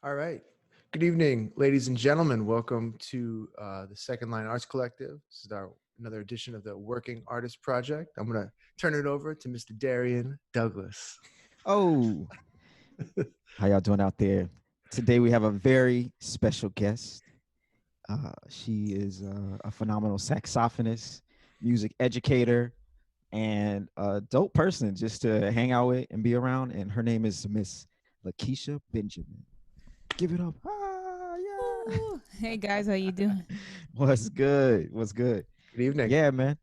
All right. Good evening, ladies and gentlemen. Welcome to the Second Line Arts Collective. This is our another edition of the Working Artist Project. I'm going to turn it over to Mr. Darrian Douglas. Oh, how y'all doing out there? Today we have a very special guest. She is a phenomenal saxophonist, music educator, and a dope person just to hang out with and be around. And her name is Miss Lakecia Benjamin. Give it up. Ah, yeah. Ooh. Hey guys, how you doing? What's good? What's good? Good evening. Yeah, man.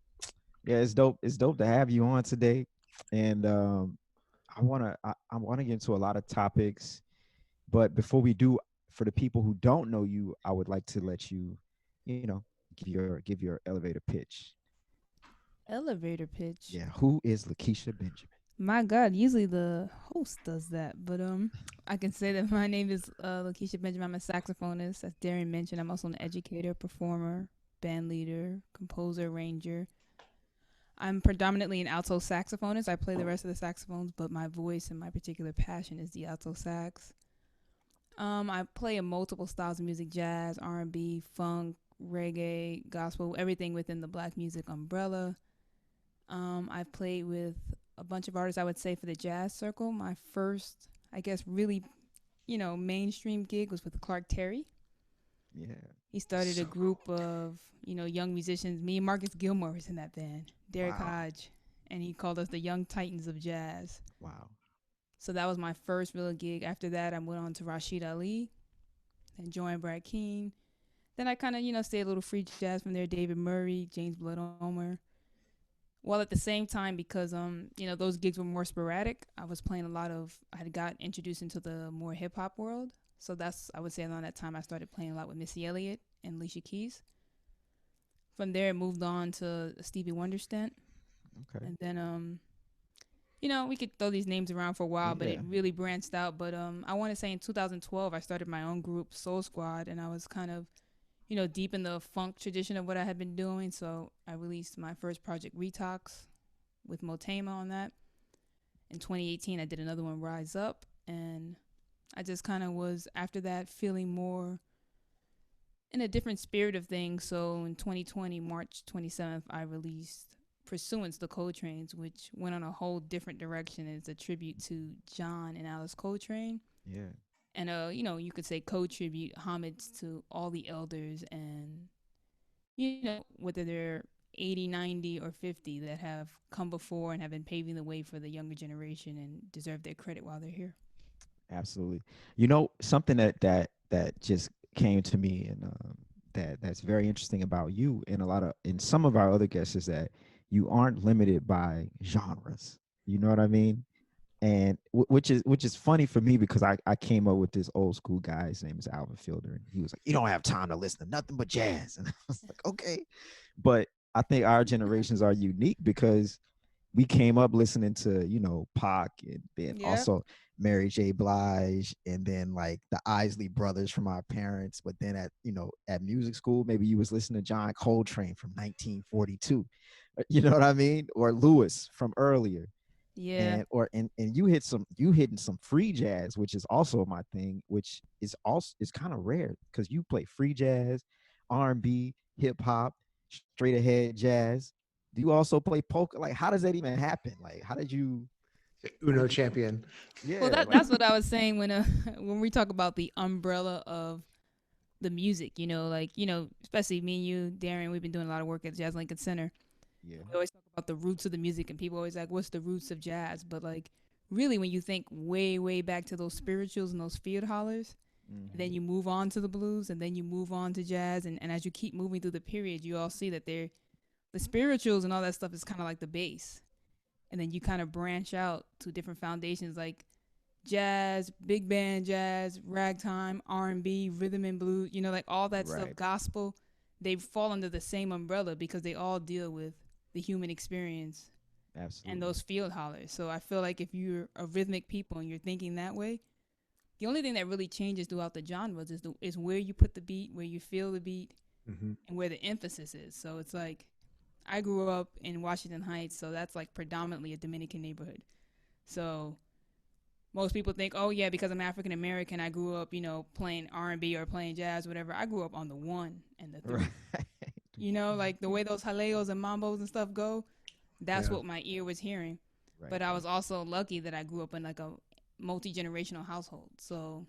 Yeah, it's dope. It's dope to have you on today. And I wanna get into a lot of topics. But before we do, for the people who don't know you, I would like to let you, you know, give your elevator pitch. Elevator pitch. Yeah, who is Lakecia Benjamin? My God, usually the host does that, but I can say that my name is Lakecia Benjamin. I'm a saxophonist, as Darren mentioned. I'm also an educator, performer, band leader, composer, arranger. I'm predominantly an alto saxophonist. I play the rest of the saxophones, but my voice and my particular passion is the alto sax. I play in multiple styles of music: jazz, R&B, funk, reggae, gospel, everything within the black music umbrella. I've played with a bunch of artists. I would say for the jazz circle, my first, I guess, really, mainstream gig was with Clark Terry. Yeah. He started a So, group of, young musicians. Me and Marcus Gilmore was in that band. Derek Wow. Hodge, and he called us the Young Titans of Jazz. Wow. So that was my first real gig. After that, I went on to Rashid Ali and joined Brad Keen. Then I kind of, stayed a little free jazz from there. David Murray, James Bloodomer. While at the same time, because those gigs were more sporadic, I was playing a lot of. I had got introduced into the more hip hop world, so that's I would say around that time I started playing a lot with Missy Elliott and Alicia Keys. From there, it moved on to a Stevie Wonder stint, Okay. and then we could throw these names around for a while, but it Yeah. really branched out. But I want to say in 2012, I started my own group, Soul Squad, and I was kind of deep in the funk tradition of what I had been doing. So I released my first project, Retox, with Motema on that. In 2018, I did another one, Rise Up. And I just kind of was, after that, feeling more in a different spirit of things. So in 2020, March 27th, I released Pursuance, the Coltrane's, which went on a whole different direction. It's a tribute to John and Alice Coltrane, Yeah. and you could say co-tribute homage to all the elders, and whether they're 80, 90, or 50, that have come before and have been paving the way for the younger generation and deserve their credit while they're here. Absolutely. Something that just came to me, and that's very interesting about you and in some of our other guests, is that you aren't limited by genres. You know what I mean? And which is funny for me because I came up with this old school guy. His name is Alvin Fielder, and he was like, "You don't have time to listen to nothing but jazz," and I was like, "Okay," but I think our generations are unique because we came up listening to Pac, and then Yep. also Mary J. Blige, and then like the Isley Brothers from our parents. But then at music school, maybe you was listening to John Coltrane from 1942. You know what I mean? Or Lewis from earlier. Yeah. And you hitting some free jazz, which is also my thing, which is kind of rare because you play free jazz, R&B, hip hop, straight ahead jazz. Do you also play polka? Like, how does that even happen? Like, how Uno did you champion. Well, yeah, like that's what I was saying when when we talk about the umbrella of the music. Especially me and you, Darren. We've been doing a lot of work at Jazz Lincoln Center. yeah. We always talk about the roots of the music, and people always like, "What's the roots of jazz?" But like, really, when you think way, way back to those spirituals and those field hollers, and then Hmm. you move on to the blues, and then you move on to jazz, and as you keep moving through the period, you all see that the spirituals and all that stuff is kind of like the base, and then you kind of branch out to different foundations like jazz, big band jazz, ragtime, R&B, rhythm and blues. Like all that stuff, Right. gospel. They fall under the same umbrella because they all deal with the human experience and Absolutely. those field hollers. So I feel like if you're a rhythmic people and you're thinking that way, the only thing that really changes throughout the genres is where you put the beat, where you feel the beat, Hmm. and where the emphasis is. So it's like I grew up in Washington Heights, so that's like predominantly a Dominican neighborhood. So most people think, oh yeah, because I'm African American, I grew up, playing R&B or playing jazz, whatever. I grew up on the 1 and the 3. Right. Like the way those jaleos and mambos and stuff go, that's Yeah. what my ear was hearing. Right. But I was also lucky that I grew up in like a multi-generational household. So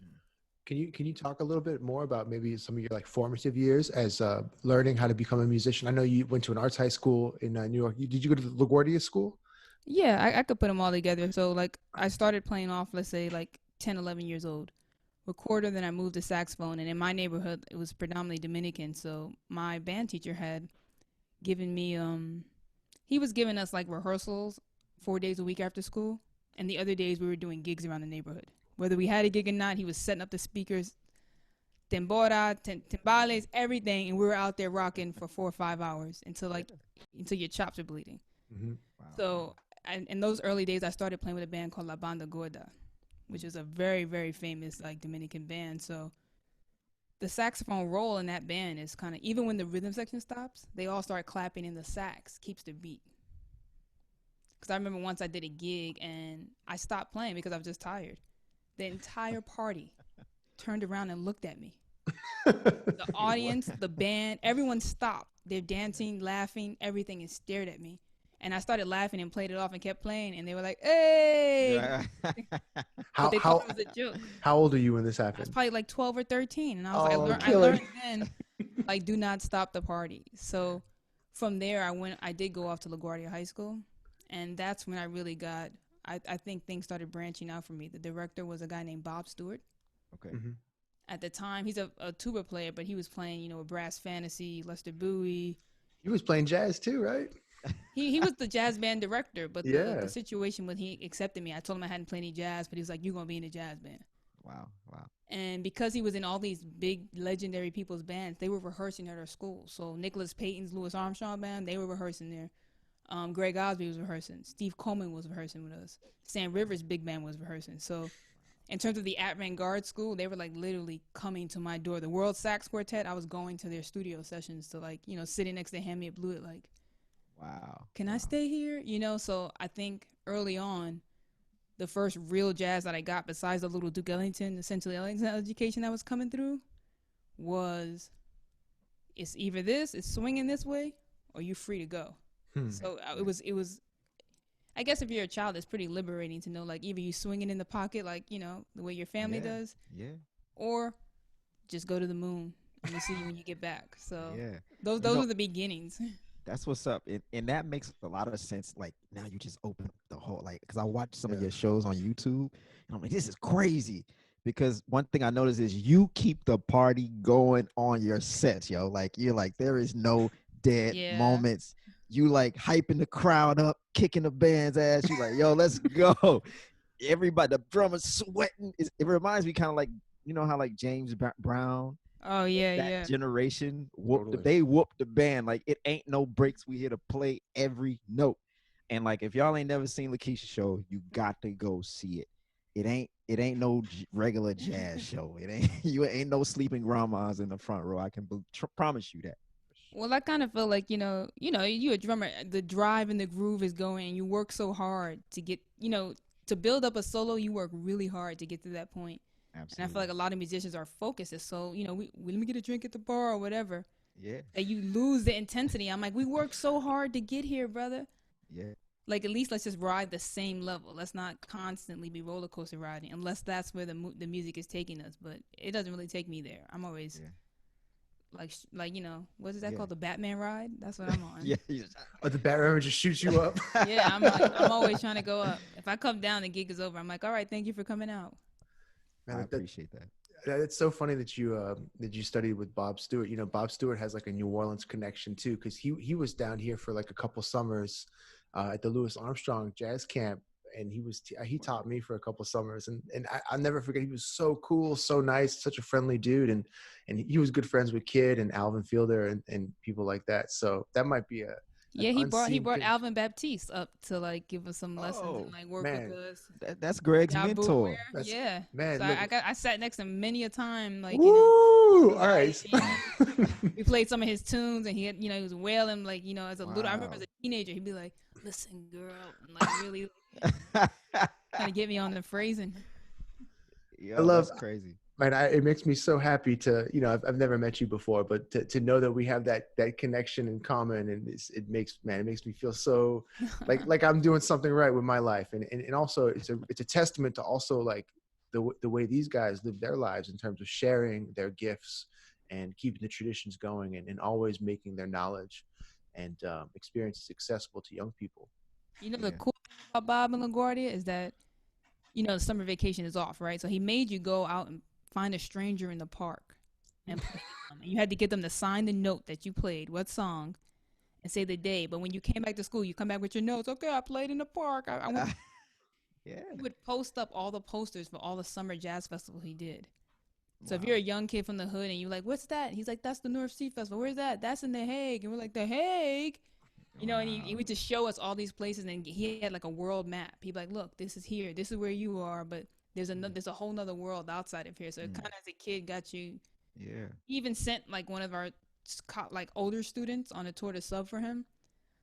Can you talk a little bit more about maybe some of your like formative years as learning how to become a musician? I know you went to an arts high school in New York. Did you go to the LaGuardia School? yeah, I could put them all together. So like I started playing off, let's say like 10, 11 years old. Recorder, then I moved to saxophone. And in my neighborhood, it was predominantly Dominican. So my band teacher had given me, he was giving us like rehearsals 4 days a week after school. And the other days we were doing gigs around the neighborhood. Whether we had a gig or not, he was setting up the speakers, tambora, timbales, everything. And we were out there rocking for 4 or 5 hours until your chops are bleeding. Mm-hmm. Wow. So in those early days, I started playing with a band called La Banda Gorda, which is a very, very famous like Dominican band. So the saxophone role in that band is kind of, even when the rhythm section stops, they all start clapping and the sax keeps the beat. Because I remember once I did a gig and I stopped playing because I was just tired. The entire party turned around and looked at me. The audience, the band, everyone stopped. They're dancing, laughing, everything, and stared at me. And I started laughing and played it off and kept playing. And they were like, hey! But they thought it was a joke. How old are you when this I was happened? probably like 12 or 13. And I was like, I killer. learned then, like, do not stop the party. So from there, I did go off to LaGuardia High School. And that's when I really got, I think things started branching out for me. The director was a guy named Bob Stewart. Okay. Mm-hmm. At the time, he's a tuba player, but he was playing, with Brass Fantasy, Lester Bowie. He was playing jazz too, right? He was the jazz band director, but Yeah. the situation when he accepted me, I told him I hadn't played any jazz, but he was like, you're going to be in a jazz band. Wow. And because he was in all these big legendary people's bands, they were rehearsing at our school. So Nicholas Payton's Louis Armstrong band, they were rehearsing there. Greg Osby was rehearsing. Steve Coleman was rehearsing with us. Sam Rivers' big band was rehearsing. So in terms of the avant-garde school, they were like literally coming to my door. The World Sax Quartet, I was going to their studio sessions to like, sitting next to Hammy at Blewett like, Wow. can I stay here? So I think early on, the first real jazz that I got, besides the little Duke Ellington, essentially Ellington education that was coming through, was it's either this, it's swinging this way, or you're free to go. So it was, I guess if you're a child, it's pretty liberating to know, like, either you swinging in the pocket, like, the way your family does, or just go to the moon and we'll see you when you get back. So those are the beginnings. That's what's up. And that makes a lot of sense. Like, now you just open the whole, like, because I watched some of your shows on YouTube, and I'm like, this is crazy. Because one thing I noticed is you keep the party going on your sets, yo. Like, you're like, there is no dead moments. You like hyping the crowd up, kicking the band's ass. You like, yo, let's go. Everybody, the drummer's sweating. It reminds me kind of like, how like James Brown. Oh yeah, generation Totally. they whooped the band. Like, it ain't no breaks. We here to play every note. And like, if y'all ain't never seen Lakecia show, you got to go see it. It ain't no regular jazz show. It ain't no sleeping grandmas in the front row. I can promise you that. Well, I kind of feel like, you a drummer, the drive and the groove is going, and you work so hard to get, to build up a solo, you work really hard to get to that point. Absolutely. And I feel like a lot of musicians are focused. It's so, we let me get a drink at the bar or whatever. Yeah. That you lose the intensity. I'm like, we work so hard to get here, brother. Yeah. Like, at least let's just ride the same level. Let's not constantly be roller coaster riding, unless that's where the music is taking us. But it doesn't really take me there. I'm always like what is that called? The Batman ride? That's what I'm on. Or the Batman just shoots you up. Yeah, I'm always trying to go up. If I come down, the gig is over. I'm like, all right, thank you for coming out. Man, I appreciate that. It's so funny that you studied with Bob Stewart. Bob Stewart has like a New Orleans connection too, because he was down here for like a couple summers at the Louis Armstrong Jazz Camp, and he taught me for a couple summers, and I'll never forget. He was so cool, so nice, such a friendly dude, and he was good friends with Kid and Alvin Fielder and people like that. So that might be he brought Alvin Baptiste up to like give us some lessons and like work with us. That's Greg's mentor. Man, so I sat next to him many a time. Like, all right. We played some of his tunes, and he was wailing like as a little. I remember as a teenager, he'd be like, "Listen, girl," and like really trying to get me on the phrasing. I Yo, love, that's crazy. man. It makes me so happy to, I've never met you before, but to know that we have that connection in common, and it makes me feel so like I'm doing something right with my life, and also it's a testament to also like the way these guys live their lives in terms of sharing their gifts and keeping the traditions going, and always making their knowledge and experiences accessible to young people. The Yeah. cool thing about Bob and LaGuardia is that the summer vacation is off, right? So he made you go out and find a stranger in the park and play them. And you had to get them to sign the note that you played, what song, and say the day. But when you came back to school, you come back with your notes. Okay, I played in the park. I went. Yeah. He would post up all the posters for all the summer jazz festivals he did. So if Wow. you're a young kid from the hood and you're like, "What's that?" He's like, "That's the North Sea Festival." Where's that? That's in The Hague. And we're like, "The Hague." And he Wow. would just show us all these places, and he had like a world map. He'd be like, "Look, this is here. This is where you are, but there's a whole nother world outside of here." So it Mm. kind of as a kid got you. Yeah. He even sent like one of our like older students on a tour to sub for him.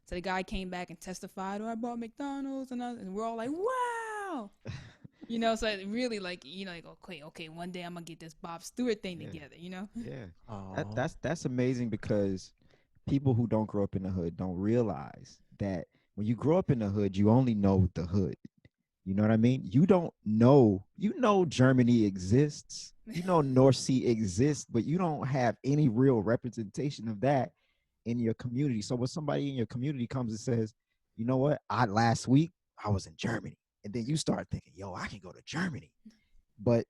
So the guy came back and testified, "Oh, I bought McDonald's," and we're all like, "Wow." So it really like like okay, one day I'm gonna get this Bob Stewart thing Yeah. together. Yeah. That Oh, that's amazing because people who don't grow up in the hood don't realize that when you grow up in the hood, you only know the hood. You know what I mean? You know Germany exists. You know North Sea exists, but you don't have any real representation of that in your community. So when somebody in your community comes and says, "You know what? I last week I was in Germany." And then you start thinking, "Yo, I can go to Germany." But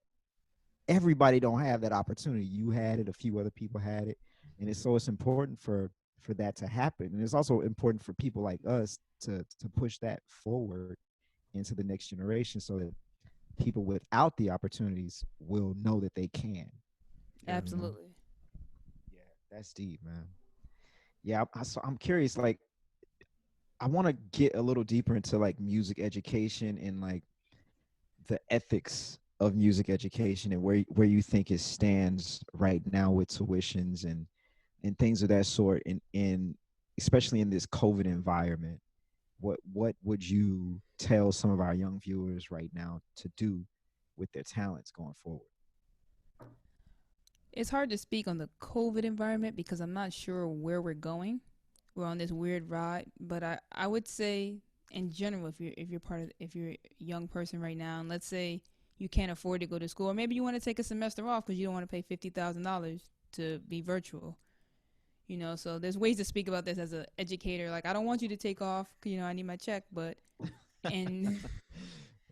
everybody don't have that opportunity. You had it, a few other people had it. And it's important for that to happen. And it's also important for people like us to push that forward into the next generation so that people without the opportunities will know that they can. yeah. You know? Absolutely. Yeah, that's deep, man. Yeah, so I'm curious. Like, I want to get a little deeper into like music education and like the ethics of music education and where you think it stands right now with tuitions and things of that sort in especially in this COVID environment. What would you tell some of our young viewers right now to do with their talents going forward? It's hard to speak on the COVID environment because I'm not sure where we're going. We're on this weird ride, but I would say in general, if you're a young person right now, and let's say you can't afford to go to school, or maybe you want to take a semester off because you don't want to pay $50,000 to be virtual. So there's ways to speak about this as an educator. Like, I don't want you to take off. I need my check, but in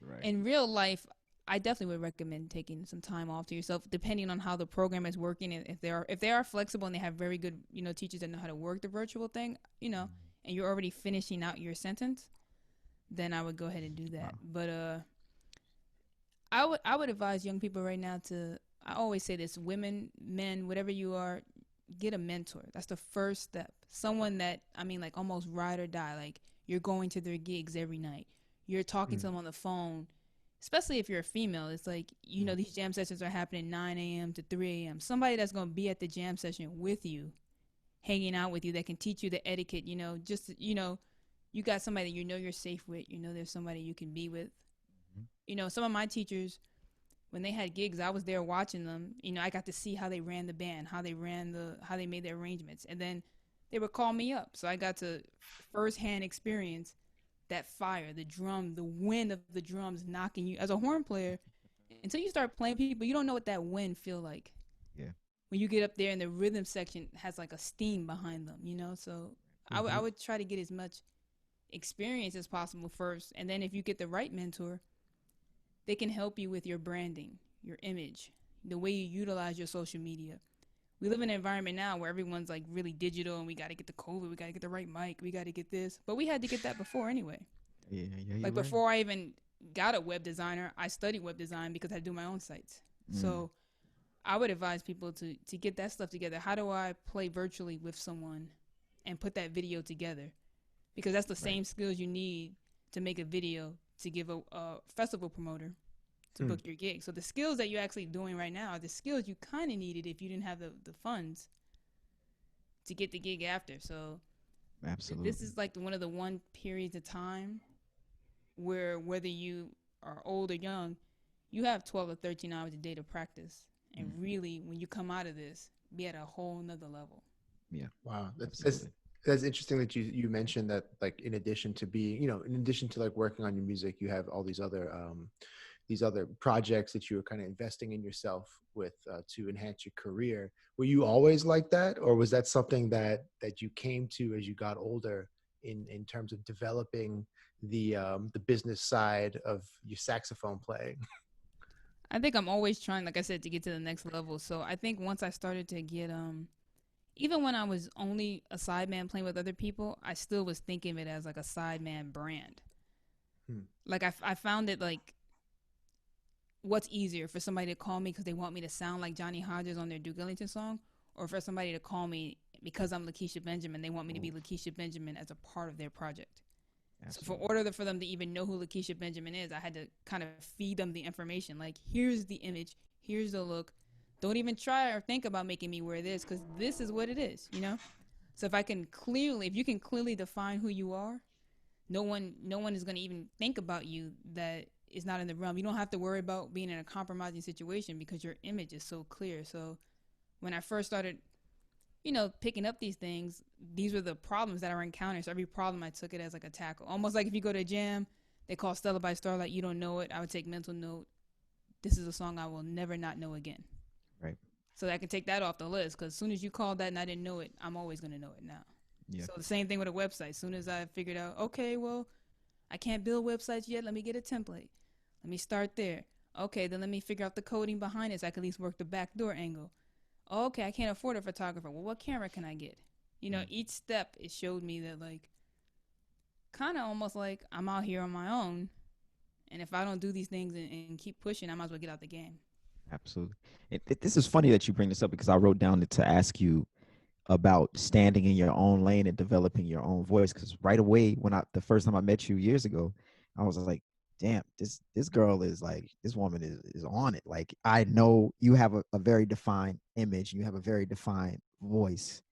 Right. in real life, I definitely would recommend taking some time off to yourself, depending on how the program is working. And if they are flexible and they have very good teachers that know how to work the virtual thing, and you're already finishing out your sentence, then I would go ahead and do that. Wow. But I would advise young people right now to. I always say this: women, men, whatever you are, get a mentor. That's the first step. Someone that like almost ride or die. Like, you're going to their gigs every night. You're talking to Mm. them on the phone. Especially if you're a female, it's like these jam sessions are happening 9 a.m. to 3 a.m. Somebody that's gonna be at the jam session with you, hanging out with you, that can teach you the etiquette. Just you got somebody that you're safe with. There's somebody you can be with. Mhm. Some of my teachers, when they had gigs, I was there watching them. I got to see how they ran the band, how they made the arrangements, and then they would call me up, so I got to firsthand experience that fire, the drum, the wind of the drums knocking you. As a horn player, until you start playing people, you don't know what that wind feel like. Yeah. When you get up there and the rhythm section has like a steam behind them, So I Mhm. would try to get as much experience as possible first, and then if you get the right mentor, they can help you with your branding, your image, the way you utilize your social media. We live in an environment now where everyone's like really digital, and we got to get the COVID, we got to get the right mic, we got to get this, but we had to get that before anyway. Yeah, yeah, you're Like, right. before I even got a web designer, I studied web design because I do my own sites. Mm. So I would advise people to get that stuff together. How do I play virtually with someone and put that video together? Because that's the Right. same skills you need to make a video to give a festival promoter to Mm. book your gig. So the skills that you're actually doing right now are the skills you kind of needed if you didn't have the funds to get the gig after. So this Absolutely. is like one of the one periods of time where, whether you are old or young, you have 12 or 13 hours a day to practice. And really, when you come out of this, be at a whole nother level. Yeah. Wow, Absolutely. that's interesting that you mentioned that, like, in addition to being, in addition to like working on your music, you have all these other projects that you were kind of investing in yourself with to enhance your career. Were you always like that, or was that something that you came to as you got older in terms of developing the business side of your saxophone playing? I think I'm always trying, like I said, to get to the next level. So I think once I started to get even when I was only a sideman playing with other people, I still was thinking of it as like a sideman brand. Like I found it like, what's easier for somebody to call me because they want me to sound like Johnny Hodges on their Duke Ellington song, or for somebody to call me because I'm Lakecia Benjamin, they want me to be Lakecia Benjamin as a part of their project. Absolutely. So for order for them to even know who Lakecia Benjamin is, I had to kind of feed them the information. Like, here's the image, here's the look. Don't even try or think about making me wear this, because this is what it is, you know? So if you can clearly define who you are, no one is going to even think about you that is not in the realm. You don't have to worry about being in a compromising situation because your image is so clear. So when I first started, picking up these things, these were the problems that I were encountering. So every problem I took it as like a tackle. Almost like if you go to a jam, they call Stella by Starlight, you don't know it. I would take mental note. This is a song I will never not know again. Right. So I can take that off the list, because as soon as you called that and I didn't know it, I'm always going to know it now. Yeah. So the same thing with a website. As soon as I figured out, okay, well, I can't build websites yet. Let me get a template. Let me start there. Okay, then let me figure out the coding behind it so I can at least work the backdoor angle. Okay, I can't afford a photographer. Well, what camera can I get? Each step, it showed me that, like, kind of almost like I'm out here on my own. And if I don't do these things and keep pushing, I might as well get out the game. Absolutely. This is funny that you bring this up, because I wrote down to ask you about standing in your own lane and developing your own voice. Because right away, the first time I met you years ago, I was like, damn, this girl is like, this woman is on it. Like, I know you have a very defined image, you have a very defined voice.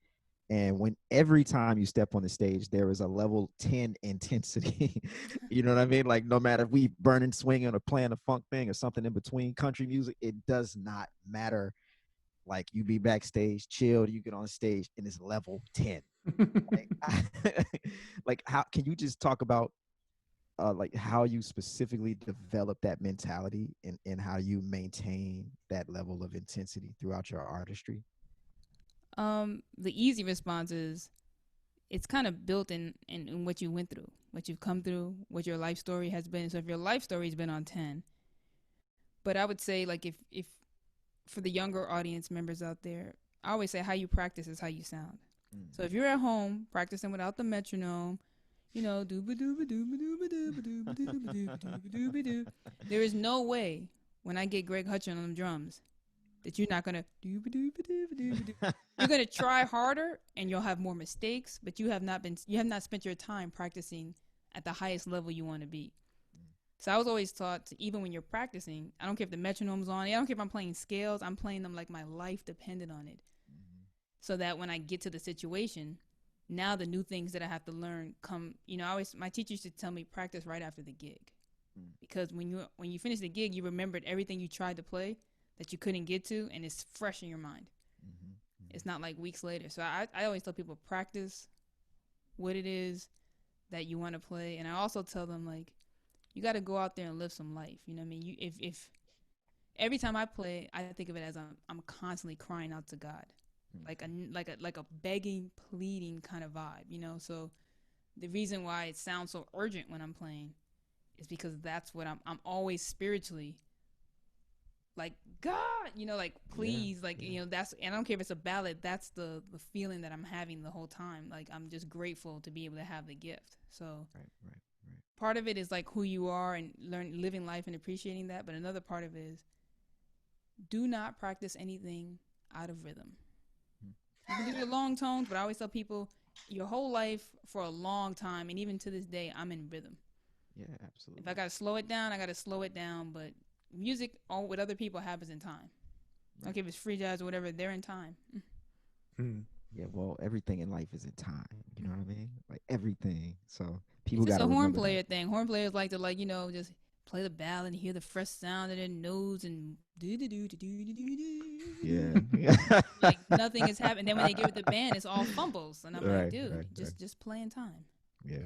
And every time you step on the stage, there is a level 10 intensity. You know what I mean? Like, no matter if we burning, swinging, or playing a funk thing or something in between, country music, it does not matter. Like, you be backstage, chilled, you get on stage, and it's level 10. Like, how can you just talk about like how you specifically develop that mentality, and how you maintain that level of intensity throughout your artistry? The easy response is, it's kind of built in what you went through, what you've come through, what your life story has been. So if your life story has been on 10, but I would say, like, if for the younger audience members out there, I always say how you practice is how you sound. So if you're at home practicing without the metronome, dooba dooba dooba dooba dooba dooba dooba dooba dooba doo, there is no way when I get Greg Hutchin on the drums that you're not gonna dooba dooba dooba dooba doo. You're gonna try harder and you'll have more mistakes, but you have not spent your time practicing at the highest level you want to be. So I was always taught to, even when you're practicing, I don't care if the metronome's on, I don't care if I'm playing scales, I'm playing them like my life depended on it. So that when I get to the situation, now the new things that I have to learn come, my teacher used to tell me, practice right after the gig. Because when you finish the gig, you remembered everything you tried to play that you couldn't get to, and it's fresh in your mind. It's not like weeks later. So I always tell people, practice what it is that you want to play. And I also tell them, like, you got to go out there and live some life. You know what I mean? If every time I play, I think of it as I'm constantly crying out to God, like a begging, pleading kind of vibe. So the reason why it sounds so urgent when I'm playing is because that's what I'm always spiritually, like, God, like, please, that's, and I don't care if it's a ballad, that's the feeling that I'm having the whole time. Like, I'm just grateful to be able to have the gift. So right. Part of it is like who you are and living life and appreciating that. But another part of it is, do not practice anything out of rhythm. You can do your long tones, but I always tell people, your whole life for a long time, and even to this day, I'm in rhythm. Yeah, absolutely. If I got to slow it down, I got to slow it down. But music, all with other people, happens in time. Right. I don't care if it's free jazz or whatever, they're in time. Yeah, well, everything in life is in time. You know what I mean? Like, everything. So people got to to remember. It's a horn that. player thing. Horn players like to, just play the ballad and hear the fresh sound of their notes and Yeah. like nothing is happening. Then when they give it the band, it's all fumbles, and I'm like, Right, dude, right, just playing time. Yeah.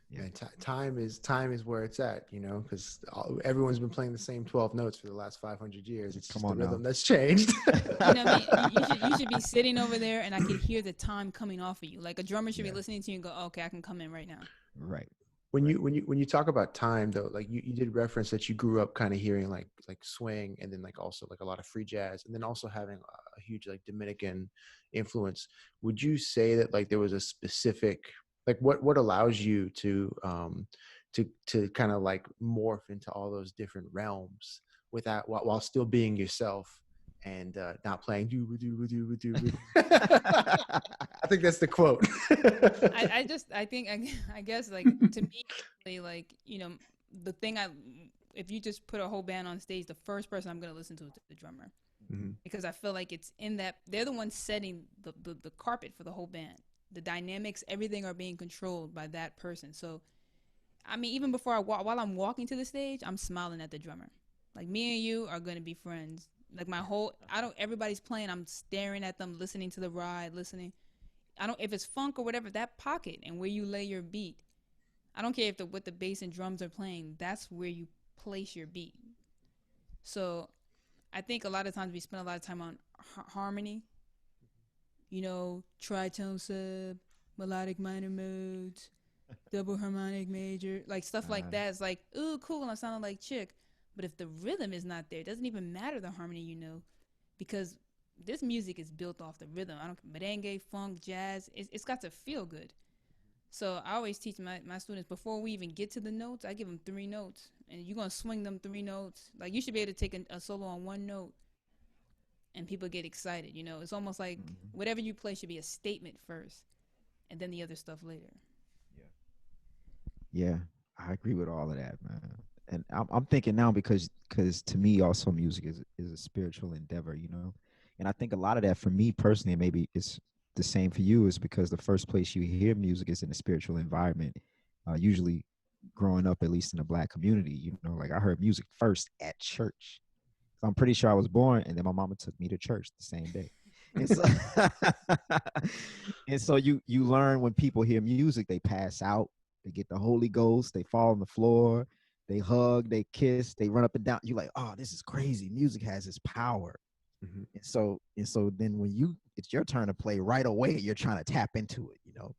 Yeah. And time is where it's at, you know, because everyone's been playing the same 12 notes for the last 500 years. It's just the rhythm that's changed. You know what I mean? You should be sitting over there, and I could hear the time coming off of you. Like a drummer should be listening to you and go, okay, I can come in right now. Right. When you talk about time though, like you did reference that you grew up kind of hearing like swing, and then like also like a lot of free jazz, and then also having a huge like Dominican influence. Would you say that like there was a specific, like what allows you to kind of like morph into all those different realms without while still being yourself and not playing do. I think that's the quote. I guess like to me, like, you know, the thing if you just put a whole band on stage, the first person I'm going to listen to is the drummer. Mm-hmm. Because I feel like it's in that they're the ones setting the carpet for the whole band. The dynamics, everything are being controlled by that person. So, I mean, even before while I'm walking to the stage, I'm smiling at the drummer. Like, me and you are going to be friends. Like everybody's playing, I'm staring at them, listening to the ride, listening. If it's funk or whatever, that pocket and where you lay your beat, I don't care what the bass and drums are playing, that's where you place your beat. So I think a lot of times we spend a lot of time on harmony, you know, tritone sub, melodic minor modes, double harmonic major, like stuff like that. It's like, ooh, cool, I'm sounding like Chick. But if the rhythm is not there, it doesn't even matter the harmony, you know, because this music is built off the rhythm. Merengue, funk, jazz, it's got to feel good. So I always teach my students, before we even get to the notes, I give them 3 notes, and you're going to swing them 3 notes. Like, you should be able to take a solo on 1 note, and people get excited, you know. It's almost like whatever you play should be a statement first, and then the other stuff later. Yeah, I agree with all of that, man. And I'm thinking now because to me also music is a spiritual endeavor, you know. And I think a lot of that for me personally, and maybe it's the same for you, is because the first place you hear music is in a spiritual environment. Usually growing up, at least in the Black community, you know, like I heard music first at church. So I'm pretty sure I was born, and then my mama took me to church the same day. And so, and so you learn when people hear music, they pass out, they get the Holy Ghost, they fall on the floor, they hug, they kiss, they run up and down. You're like, oh, this is crazy. Music has this power. Mm-hmm. And so then when it's your turn to play right away, you're trying to tap into it, you know.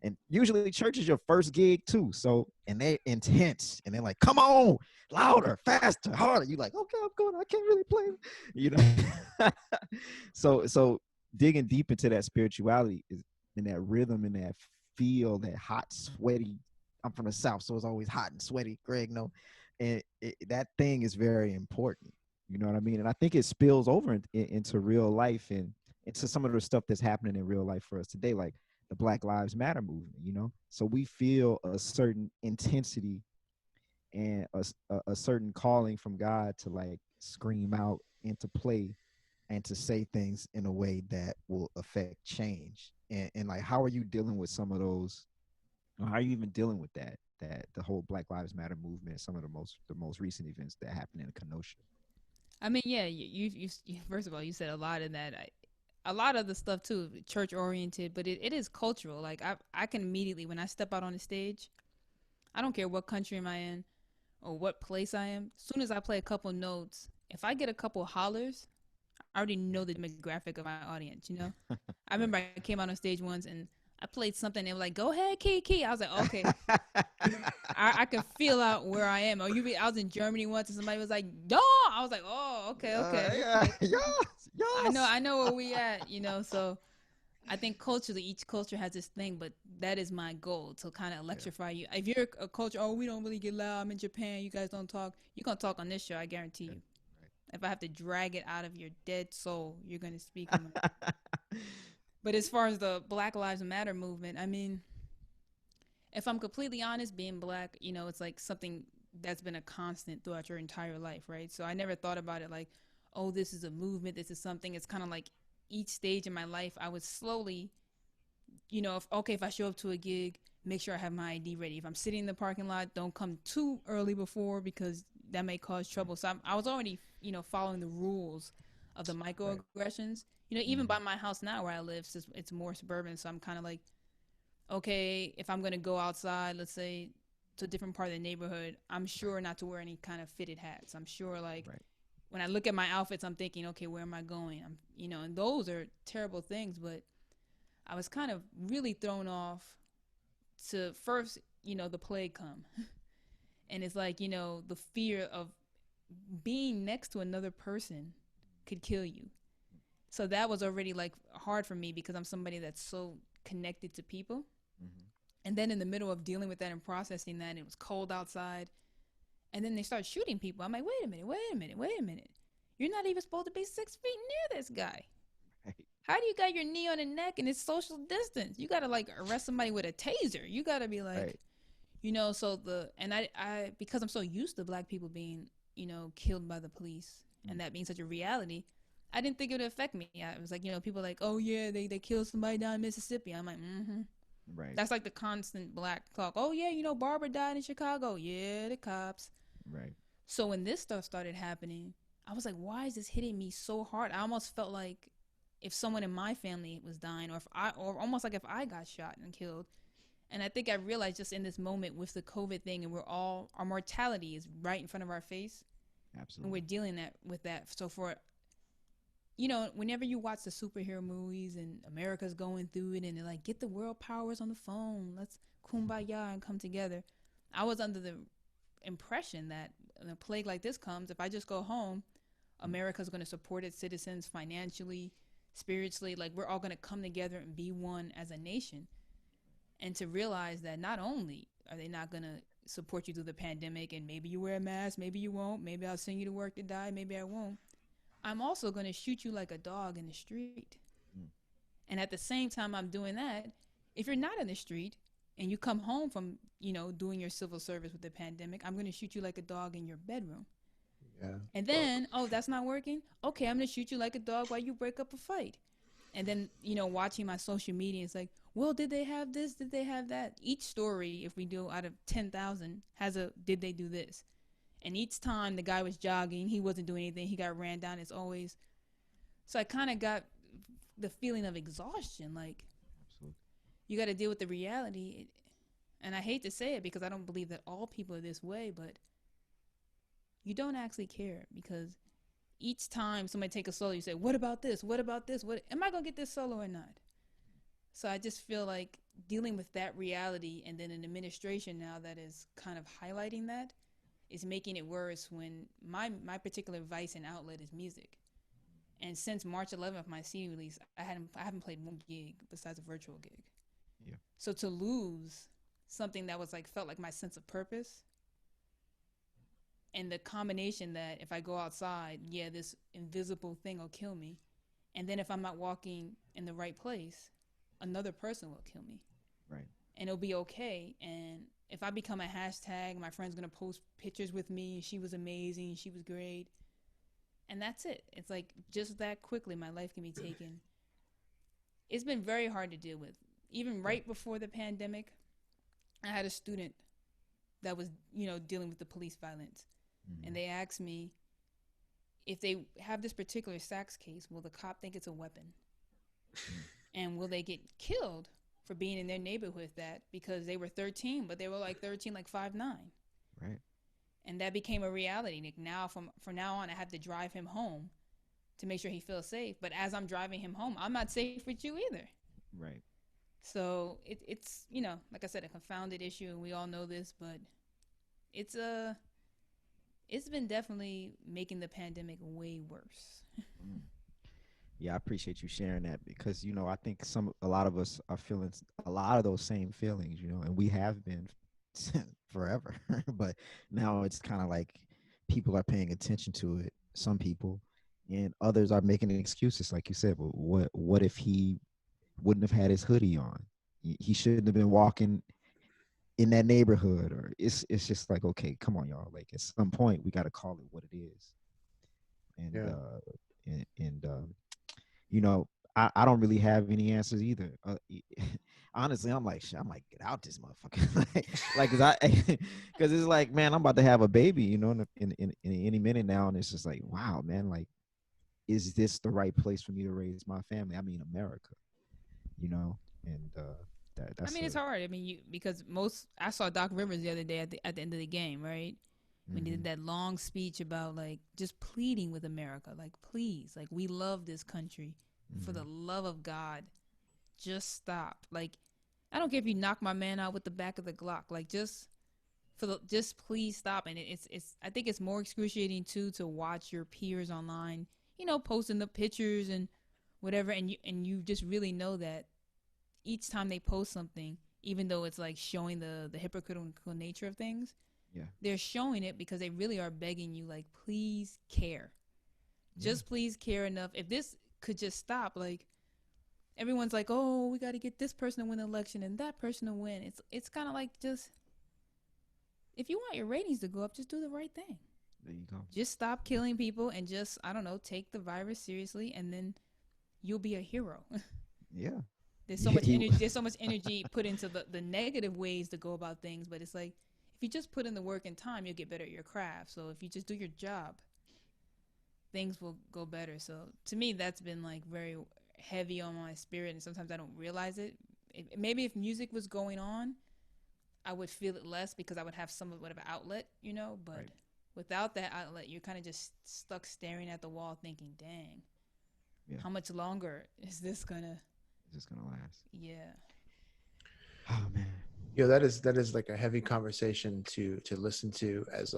And usually church is your first gig too. So, and they're intense, and they're like, come on, louder, faster, harder. You're like, okay, I'm going, I can't really play, you know. So digging deep into that spirituality is in that rhythm and that feel, that hot, sweaty. I'm from the South, so it's always hot and sweaty, Greg, no. And that thing is very important. You know what I mean? And I think it spills over into real life and into some of the stuff that's happening in real life for us today, like the Black Lives Matter movement, you know? So we feel a certain intensity and a certain calling from God to like scream out and to play and to say things in a way that will affect change. And like, how are you dealing with some of those? How are you even dealing with that the whole Black Lives Matter movement, some of the most recent events that happened in Kenosha? I mean, yeah, you first of all, you said a lot in that. A lot of the stuff too, church oriented, but it is cultural. Like I can immediately, when I step out on the stage, I don't care what country am I in or what place I am. As soon as I play a couple notes, if I get a couple hollers, I already know the demographic of my audience, you know? I remember I came out on stage once and I played something. They were like, go ahead, Key. I was like, okay. I can feel out where I am. I was in Germany once and somebody was like, "Duh!" I was like, oh, okay. Yes. I know where we at, you know? So I think culturally, each culture has this thing, but that is my goal, to kind of electrify you. If you're a culture, oh, we don't really get loud, I'm in Japan, you guys don't talk, you're going to talk on this show, I guarantee you. If I have to drag it out of your dead soul, you're going to speak on it. But as far as the Black Lives Matter movement, I mean, if I'm completely honest, being Black, you know, it's like something that's been a constant throughout your entire life, right? So I never thought about it like, oh, this is a movement, this is something. It's kind of like each stage in my life, I would slowly, you know, if I show up to a gig, make sure I have my ID ready. If I'm sitting in the parking lot, don't come too early before because that may cause trouble. So I was already, following the rules of the microaggressions. Even by my house now where I live, it's more suburban. So I'm kind of like, okay, if I'm going to go outside, let's say to a different part of the neighborhood, I'm sure not to wear any kind of fitted hats. I'm sure when I look at my outfits, I'm thinking, okay, where am I going? And those are terrible things, but I was kind of really thrown off to first, the plague come. And it's like, the fear of being next to another person could kill you. So that was already like hard for me because I'm somebody that's so connected to people. And then in the middle of dealing with that and processing that, it was cold outside. And then they start shooting people. I'm like, wait a minute. You're not even supposed to be 6 feet near this guy. Right. How do you got your knee on the neck and it's social distance? You got to like arrest somebody with a taser. You got to be like, I because I'm so used to black people being, killed by the police and that being such a reality, I didn't think it would affect me. I was like, people like, oh yeah, they killed somebody down in Mississippi. I'm like, Right. That's like the constant black talk. Oh yeah, Barbara died in Chicago. Yeah, the cops. Right. So when this stuff started happening, I was like, why is this hitting me so hard? I almost felt like if someone in my family was dying, or almost like if I got shot and killed. And I think I realized just in this moment with the COVID thing, and our mortality is right in front of our face. Absolutely. And we're dealing with that. So whenever you watch the superhero movies and America's going through it and they're like, get the world powers on the phone, let's kumbaya and come together. I was under the impression that when a plague like this comes, if I just go home, America's going to support its citizens financially, spiritually, like we're all going to come together and be one as a nation. And to realize that not only are they not going to support you through the pandemic and maybe you wear a mask, maybe you won't, maybe I'll send you to work to die, maybe I won't. I'm also going to shoot you like a dog in the street. And at the same time I'm doing that, if you're not in the street and you come home from, doing your civil service with the pandemic, I'm going to shoot you like a dog in your bedroom. Yeah. And then, that's not working? Okay, I'm going to shoot you like a dog while you break up a fight. And then, watching my social media, it's like, well, did they have this? Did they have that? Each story, if we do out of 10,000, has a, did they do this? And each time the guy was jogging, he wasn't doing anything, he got ran down. It's always, so I kind of got the feeling of exhaustion. Like, absolutely, you got to deal with the reality. And I hate to say it because I don't believe that all people are this way, but you don't actually care because each time somebody take a solo, you say, what about this? What about this? What am I going to get this solo or not? So I just feel like dealing with that reality and then an administration now that is kind of highlighting that is making it worse when my particular vice and outlet is music. And since March 11th, my CD release, I haven't played one gig besides a virtual gig. Yeah. So to lose something that was like, felt like my sense of purpose, and the combination that if I go outside, yeah, this invisible thing will kill me. And then if I'm not walking in the right place, another person will kill me. Right. And it'll be okay. And if I become a hashtag, my friend's going to post pictures with me. She was amazing. She was great. And that's it. It's like just that quickly my life can be taken. It's been very hard to deal with. Even right before the pandemic, I had a student that was, dealing with the police violence. Mm-hmm. And they asked me, if they have this particular sax case, will the cop think it's a weapon? And will they get killed for being in their neighborhood because they were 13, but they were like 13, like 5'9". Right. And that became a reality. Like now, from now on, I have to drive him home to make sure he feels safe. But as I'm driving him home, I'm not safe with you either. Right. So it's like I said, a confounded issue, and we all know this, but it's been definitely making the pandemic way worse. Yeah, I appreciate you sharing that because, I think a lot of us are feeling a lot of those same feelings, and we have been forever, but now it's kind of like people are paying attention to it, some people, and others are making excuses. Like you said, well, what if he wouldn't have had his hoodie on? He shouldn't have been walking in that neighborhood, or it's just like, okay, come on, y'all. Like at some point we got to call it what it is. And, I don't really have any answers either. honestly, I'm like, shit, I might get out this motherfucker. like, cause it's like, man, I'm about to have a baby, you know, in any minute now, and it's just like, wow, man, like, is this the right place for me to raise my family? I mean, America, you know, and I that's mean, it's hard. I mean, because I saw Doc Rivers the other day at the end of the game, right? When he did that long speech about like just pleading with America, like please, like we love this country, for the love of God, just stop. Like, I don't care if you knock my man out with the back of the Glock, like just please stop. And it's I think it's more excruciating too to watch your peers online, you know, posting the pictures and whatever, and you just really know that each time they post something, even though it's like showing the hypocritical nature of things, yeah, they're showing it because they really are begging you, like, please care. Just please care enough. If this could just stop, like, everyone's like, oh, we got to get this person to win the election and that person to win. It's kind of like, just, if you want your ratings to go up, just do the right thing. There you go. Just stop killing people and just, I don't know, take the virus seriously, and then you'll be a hero. Yeah. There's so much energy. There's so much energy put into the negative ways to go about things, but it's like, if you just put in the work and time, you'll get better at your craft. So if you just do your job, things will go better. So to me, that's been like very heavy on my spirit, and sometimes I don't realize it. Maybe if music was going on, I would feel it less because I would have some of an outlet, you know. But without that outlet, you're kind of just stuck staring at the wall, thinking, "Dang, how much longer is this gonna last?" Yeah. Oh man. You know, that is like a heavy conversation to listen to as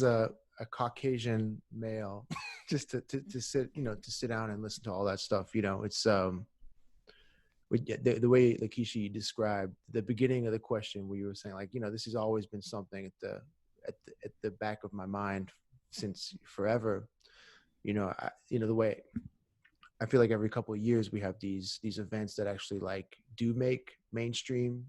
a Caucasian male, just to sit, you know, to sit down and listen to all that stuff. You know, it's the way, Lakecia, you described the beginning of the question, where you were saying, like, you know, this has always been something at the back of my mind since forever. You know, the way I feel like every couple of years we have these events that actually like do make mainstream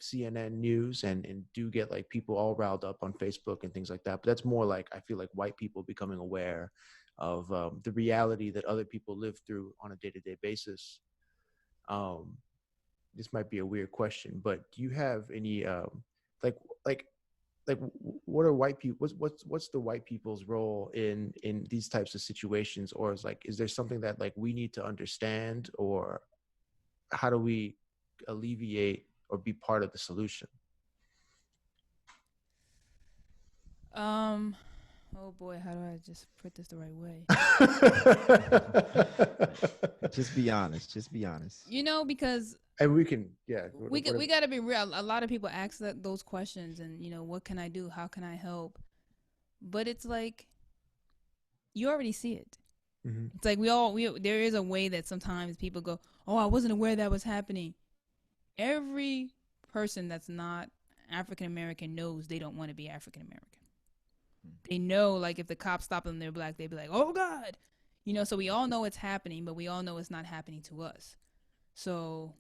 CNN news and do get like people all riled up on Facebook and things like that. But that's more like, I feel like, white people becoming aware of the reality that other people live through on a day-to-day basis. This might be a weird question, but do you have any like what are white people? What's the white people's role in these types of situations? Or is there something that like we need to understand, or how do we alleviate or be part of the solution? Oh boy, how do I just put this the right way? Just be honest. Just be honest. You know, because and we can, we got to be real. A lot of people ask those questions, and you know, what can I do? How can I help? But it's like, you already see it. Mm-hmm. It's like there is a way that sometimes people go, oh, I wasn't aware that was happening. Every person that's not African American knows they don't want to be African American. They know, like, if the cops stop them, they're black, they'd be like, oh God, you know. So we all know it's happening, but we all know it's not happening to us. So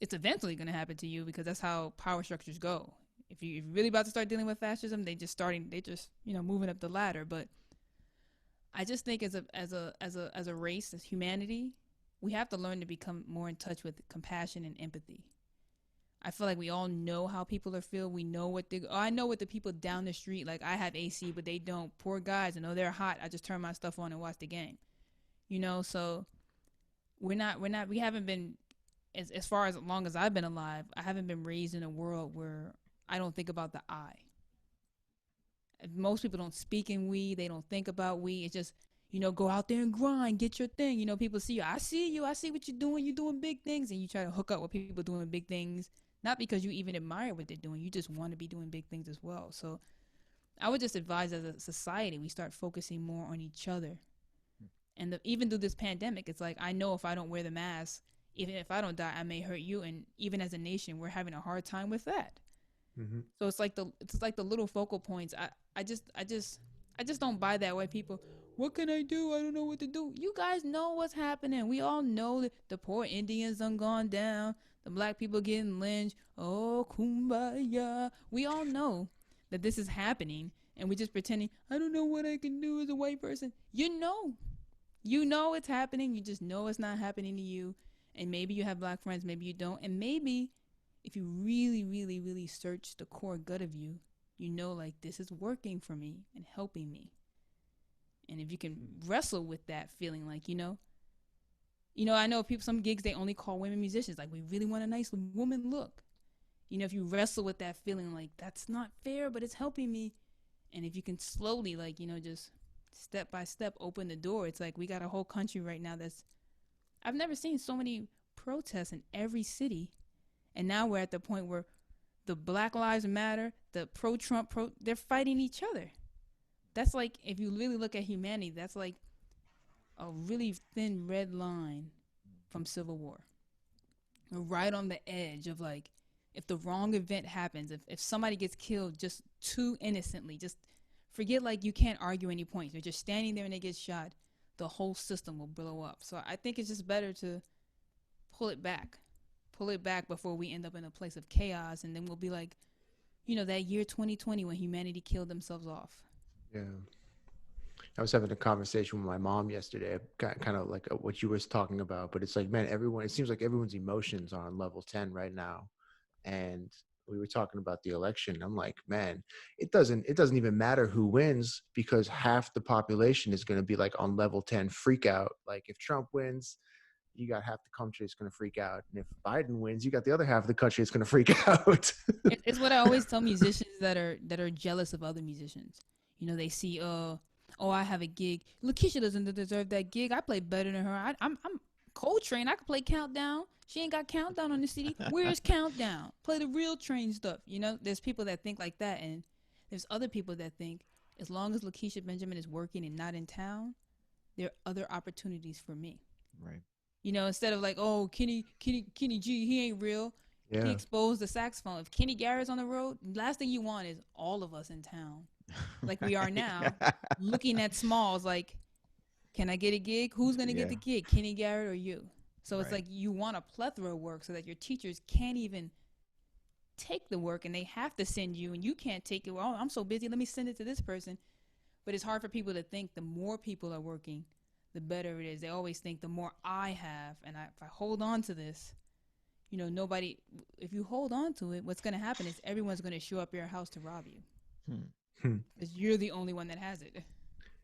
it's eventually going to happen to you, because that's how power structures go. If you're really about to start dealing with fascism, they just you know, moving up the ladder. But I just think as a race, as humanity, we have to learn to become more in touch with compassion and empathy. I feel like we all know how people are feel. We know I know what the people down the street, like, I have AC, but they don't. Poor guys, I know they're hot. I just turn my stuff on and watch the game. You know, so we haven't been, as far as long as I've been alive, I haven't been raised in a world where I don't think about the I. Most people don't speak in we. They don't think about we. It's just, you know, go out there and grind, get your thing. You know, people see you. I see what you're doing. You're doing big things. And you try to hook up with people doing big things, not because you even admire what they're doing. You just want to be doing big things as well. So I would just advise, as a society, we start focusing more on each other. And even through this pandemic, it's like, I know if I don't wear the mask, even if I don't die, I may hurt you. And even as a nation, we're having a hard time with that. Mm-hmm. So it's like the little focal points. I just don't buy that. White people, what can I do? I don't know what to do. You guys know what's happening. We all know that the poor Indians done gone down. The black people getting lynched. Oh, kumbaya. We all know that this is happening, and we just pretending, I don't know what I can do as a white person. You know it's happening. You just know it's not happening to you. And maybe you have black friends, maybe you don't. And maybe if you really, really, really search the core gut of you, you know, like, this is working for me and helping me. And if you can wrestle with that feeling, like, I know people, some gigs, they only call women musicians. Like, we really want a nice woman look. If you wrestle with that feeling, like, that's not fair, but it's helping me. And if you can slowly, like, just step by step open the door. It's like we got a whole country right now I've never seen so many protests in every city. And now we're at the point where the Black Lives Matter, the pro-Trump, they're fighting each other. That's like, if you really look at humanity, that's like a really thin red line from Civil War. We're right on the edge of, like, if the wrong event happens, if somebody gets killed just too innocently, just forget, like, you can't argue any points. They're just standing there and they get shot. The whole system will blow up. So I think it's just better to pull it back before we end up in a place of chaos. And then we'll be like, that year 2020 when humanity killed themselves off. Yeah. I was having a conversation with my mom yesterday, kind of like what you were talking about, but it's like, man, it seems like everyone's emotions are on level 10 right now. And we were talking about the election. I'm like, man, it doesn't even matter who wins, because half the population is going to be like on level 10 freak out. Like, if Trump wins, you got half the country is going to freak out. And if Biden wins, you got the other half of the country is going to freak out. It's what I always tell musicians that are jealous of other musicians. They see, oh, I have a gig. Lakecia doesn't deserve that gig. I play better than her. I'm Coltrane. I can play Countdown. She ain't got Countdown on the CD. Where's Countdown? Play the real Train stuff. There's people that think like that, and there's other people that think, as long as Lakecia Benjamin is working and not in town, there are other opportunities for me. Right. Instead of like, oh, Kenny G, he ain't real. Yeah. He exposed the saxophone. If Kenny Garrett's on the road, last thing you want is all of us in town, like we are now, looking at Smalls like, can I get a gig? Who's going to get the gig, Kenny Garrett or you? So it's like you want a plethora of work so that your teachers can't even take the work, and they have to send you, and you can't take it. Well, I'm so busy, let me send it to this person. But it's hard for people to think the more people are working, the better it is. They always think the more I have, and if I hold on to this, nobody, if you hold on to it, what's going to happen is everyone's going to show up at your house to rob you. Because you're the only one that has it.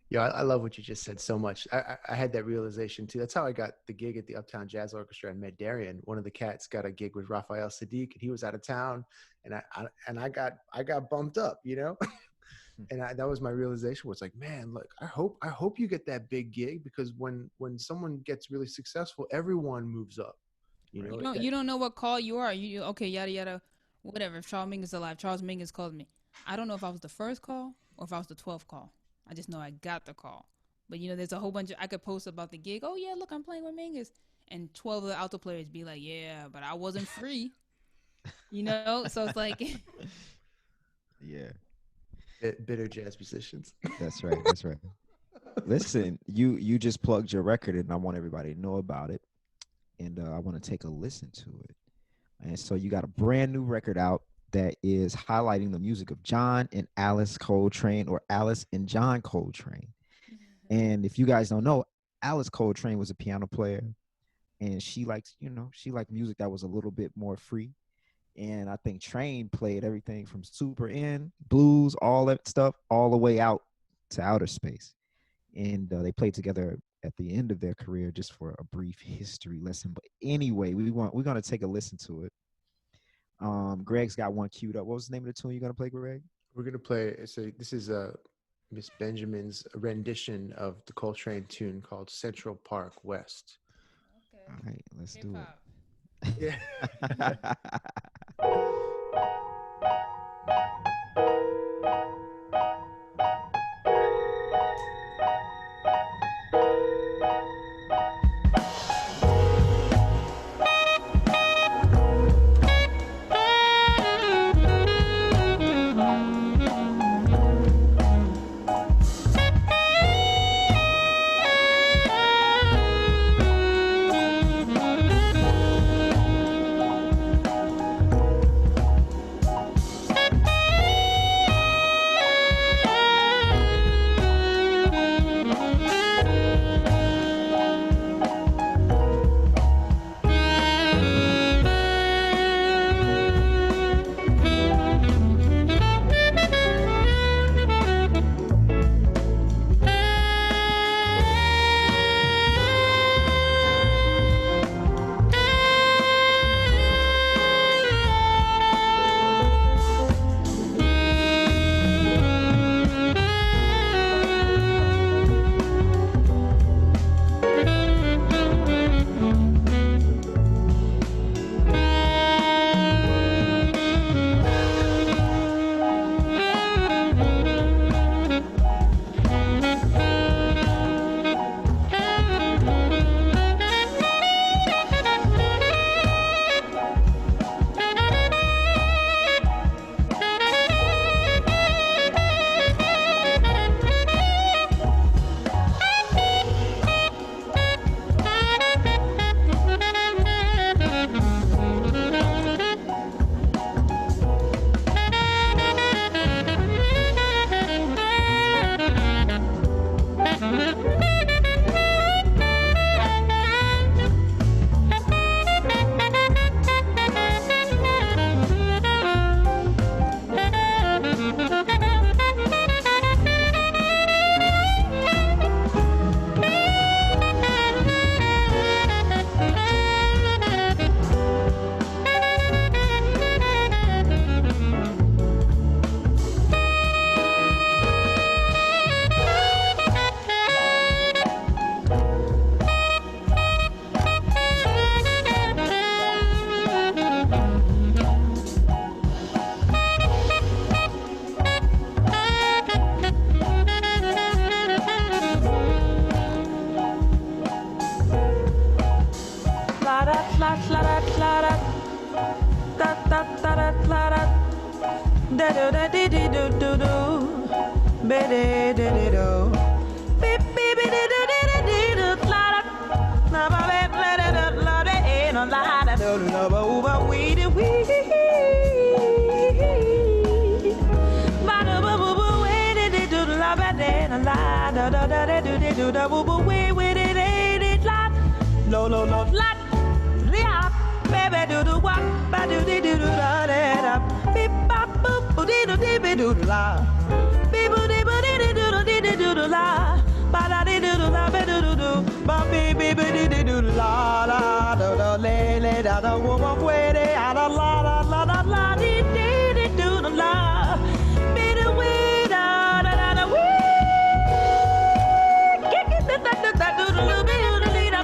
Yeah, I love what you just said so much. I had that realization too. That's how I got the gig at the Uptown Jazz Orchestra and met Darrian. One of the cats got a gig with Raphael Sadiq, and he was out of town, and I got bumped up, and that was my realization. Was like, man, look, I hope you get that big gig, because when someone gets really successful, everyone moves up. You don't know what call you are. You okay, yada yada, whatever. If Charles Mingus is alive, Charles Mingus called me. I don't know if I was the first call or if I was the 12th call. I just know I got the call. But, there's a whole bunch of, I could post about the gig. Oh, yeah, look, I'm playing with Mingus. And 12 of the alto players be like, yeah, but I wasn't free. So it's like. Yeah. Bitter jazz musicians. That's right. Listen, you just plugged your record, and I want everybody to know about it. And I want to take a listen to it. And so you got a brand new record out that is highlighting the music of John and Alice Coltrane, or Alice and John Coltrane. And if you guys don't know, Alice Coltrane was a piano player, and she liked music that was a little bit more free. And I think Train played everything from super in, blues, all that stuff, all the way out to outer space. And they played together at the end of their career, just for a brief history lesson. But anyway, we're going to take a listen to it. Greg's got one queued up. What was the name of the tune you're gonna play, Greg? We're gonna play. This is Miss Benjamin's rendition of the Coltrane tune called Central Park West. Okay. All right, let's HipHop. Do it. Yeah. Lo lo lo la la baby do do what ba do do do la da beep bop boop dee do dee be do la beep do dee do do la ba da dee do la ba do do ba beep beep dee do la la do do le da da wo wo we de a la la la la la dee dee do la be do we da da da da we get da do do be do dee da.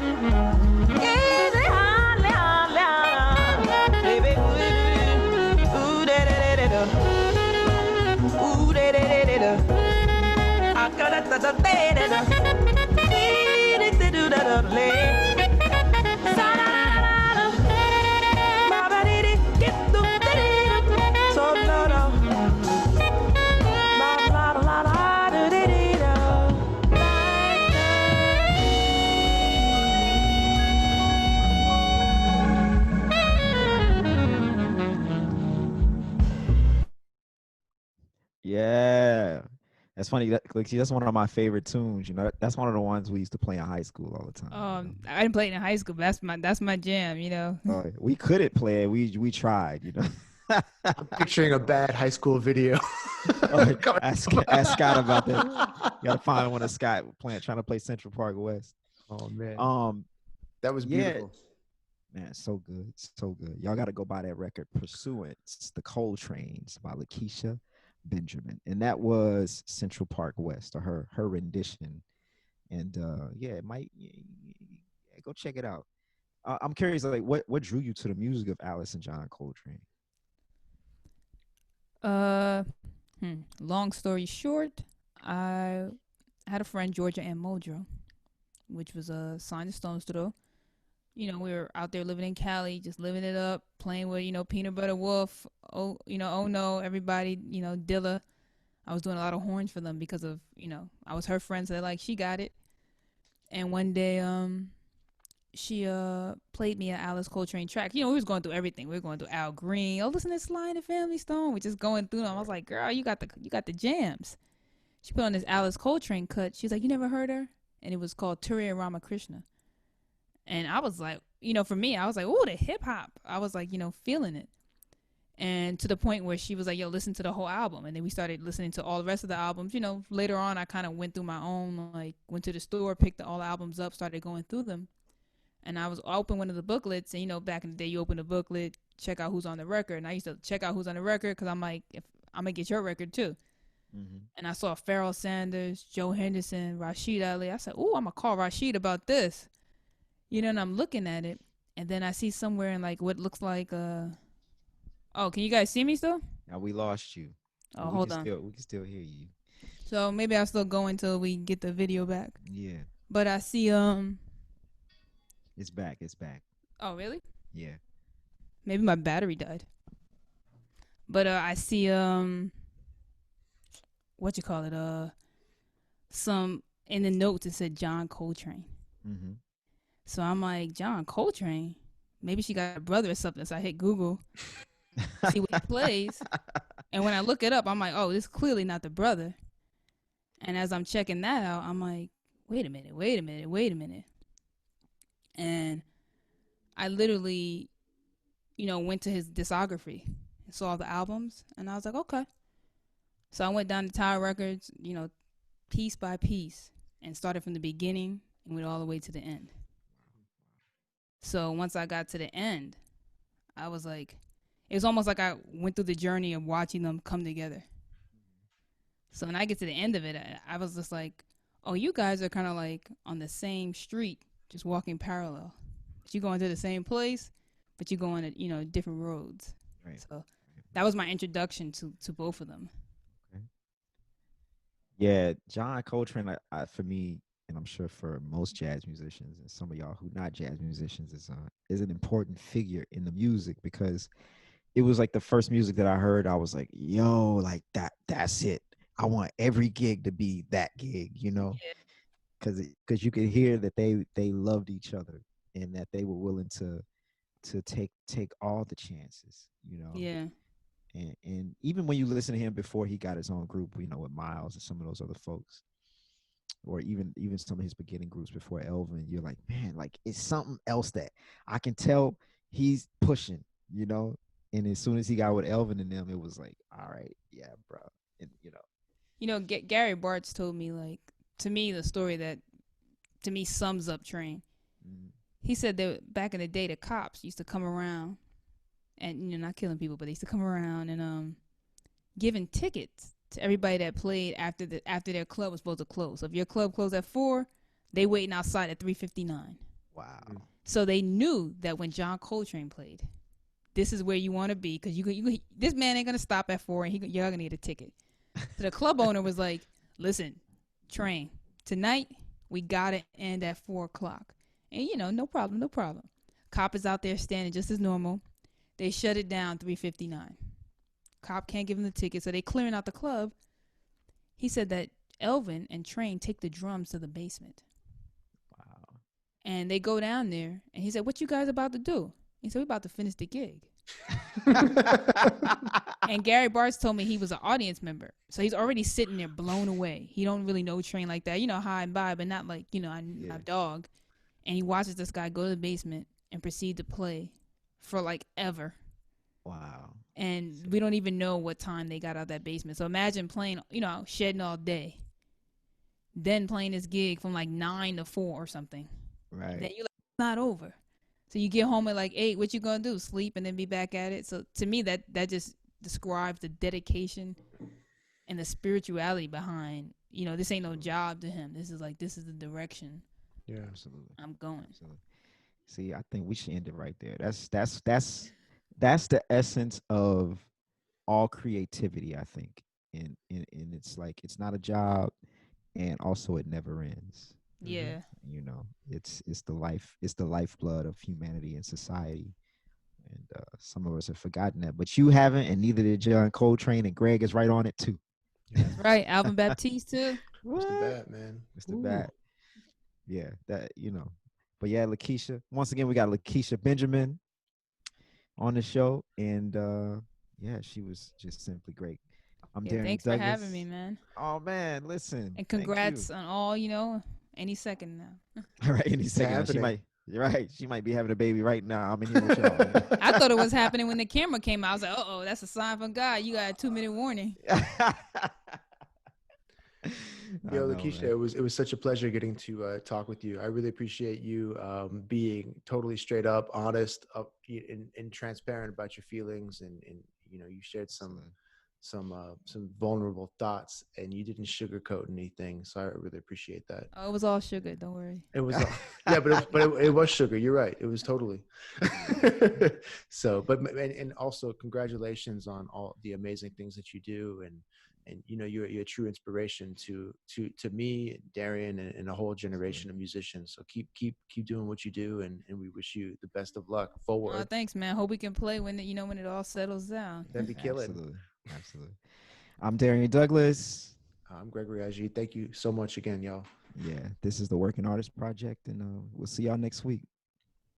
Yeah. That's funny. Like, see, that's one of my favorite tunes. You know, that's one of the ones we used to play in high school all the time. I didn't play it in high school, but that's my jam. You know. We couldn't play it. We tried. You know. I'm picturing a bad high school video. Ask Scott about that. You gotta find one of Scott trying to play Central Park West. Oh man. That was beautiful. Man, so good. So good. Y'all gotta go buy that record, Pursuance, The Coal Trains by Lakecia Benjamin. And that was Central Park West, or her rendition. And it might go check it out. I'm curious, like what drew you to the music of Alice and John Coltrane? Long story short, I had a friend, Georgia Ann Muldrow, which was signed to Stone Studio. You know, we were out there living in Cali, just living it up, playing with, Peanut Butter Wolf, oh no, everybody, Dilla. I was doing a lot of horns for them because of, I was her friend, so they're like, she got it. And one day, she played me an Alice Coltrane track. We was going through everything. We were going through Al Green. Oh, listen to Sly and the Family Stone. We're just going through them. I was like, girl, you got the jams. She put on this Alice Coltrane cut. She was like, you never heard her? And it was called Turiya Ramakrishna. And I was like, for me, I was like, oh, the hip hop. I was like, feeling it. And to the point where she was like, yo, listen to the whole album. And then we started listening to all the rest of the albums. Later on, I kind of went through my own, like, went to the store, picked all the albums up, started going through them. And I opened one of the booklets. And, back in the day, you open the booklet, check out who's on the record. And I used to check out who's on the record because I'm like, if I'm going to get your record too. Mm-hmm. And I saw Pharoah Sanders, Joe Henderson, Rashid Ali. I said, oh, I'm going to call Rashid about this. And I'm looking at it, and then I see somewhere in like what looks like oh, can you guys see me still? Now we lost you. Oh, hold on. We can still hear you. So maybe I'll still go until we get the video back. Yeah. But I see It's back. Oh, really? Yeah. Maybe my battery died. But I see what you call it? Some in the notes it said John Coltrane. Mm-hmm. So I'm like, John Coltrane? Maybe she got a brother or something. So I hit Google, see what he plays. And when I look it up, I'm like, oh, this is clearly not the brother. And as I'm checking that out, I'm like, wait a minute. And I literally, went to his discography and saw the albums. And I was like, okay. So I went down to Tower Records, piece by piece, and started from the beginning and went all the way to the end. So once I got to the end, I was like, it was almost like I went through the journey of watching them come together. So when I get to the end of it, I was just like, oh, you guys are kind of like on the same street, just walking parallel. But you're going to the same place, but you're going to, different roads. Right. So that was my introduction to both of them. Okay. Yeah, John Coltrane, for me, and I'm sure for most jazz musicians and some of y'all who not jazz musicians, is an important figure in the music, because it was like the first music that I heard. I was like, yo, like that's it. I want every gig to be that gig, because you could hear that they loved each other, and that they were willing to take all the chances, Yeah. and even when you listen to him before he got his own group, with Miles and some of those other folks, or even some of his beginning groups before Elvin, you're like, man, like it's something else that I can tell he's pushing, and as soon as he got with Elvin and them, it was like, all right, yeah, bro. And Gary Bartz told me, like, to me, the story that to me sums up Train. He said that back in the day, the cops used to come around and, not killing people, but they used to come around and giving tickets to everybody that played after their club was supposed to close. So if your club closed at 4, they waiting outside at 3:59. Wow. So they knew that when John Coltrane played, this is where you want to be, because this man ain't gonna stop at 4, and you're gonna need a ticket. So the club owner was like, "Listen, Train, tonight we gotta end at 4:00." And no problem. Cop is out there standing just as normal. They shut it down 3:59. Cop can't give him the ticket, so they clearing out the club. He said that Elvin and Train take the drums to the basement. Wow. And they go down there, and he said, "What you guys about to do?" He said, "We about to finish the gig." And Gary Bartz told me he was an audience member, so he's already sitting there blown away. He don't really know Train like that, high and by, but not like a dog. And he watches this guy go to the basement and proceed to play for like ever. Wow. And we don't even know what time they got out of that basement. So imagine playing, shedding all day, then playing this gig from like 9 to 4 or something. Right. Then you're like, it's not over. So you get home at like 8. What you gonna do? Sleep and then be back at it? So to me, that just describes the dedication and the spirituality behind. This ain't no job to him. This is the direction. Yeah, absolutely. I'm going. Absolutely. See, I think we should end it right there. That's the essence of all creativity, I think. And it's like, it's not a job, and also it never ends. Yeah. It's the lifeblood of humanity and society. And some of us have forgotten that, but you haven't, and neither did John Coltrane, and Greg is right on it too. That's right. Alvin Baptiste too. Mr. Bat, man. Mr. Bat. Yeah, but yeah, Lakecia. Once again, we got Lakecia Benjamin on the show, and yeah, she was just simply great. I'm Darrian Thanks Douglas. for having me, man. Oh man, listen. And congrats on all, any second now. All right, any second. You're right. She might be having a baby right now. I'm in here with y'all. I thought it was happening when the camera came out. I was like, uh-oh, that's a sign from God. You got a 2-minute warning. Yo, Lakecia, it was such a pleasure getting to talk with you. I really appreciate you being totally straight up, honest, and transparent about your feelings, and you shared some vulnerable thoughts, and you didn't sugarcoat anything. So I really appreciate that. Oh, it was all sugar. Don't worry. It was, yeah, but it was sugar. You're right. It was totally. So, and also congratulations on all the amazing things that you do, and you're a true inspiration to me, Darrian, and a whole generation of musicians. So keep doing what you do, and we wish you the best of luck forward. Oh, thanks, man. Hope we can play when it all settles down. That'd be killing. Absolutely. I'm Darrian Douglas. I'm Gregory Agid. Thank you so much again, y'all. Yeah, this is the Working Artist Project, and we'll see y'all next week.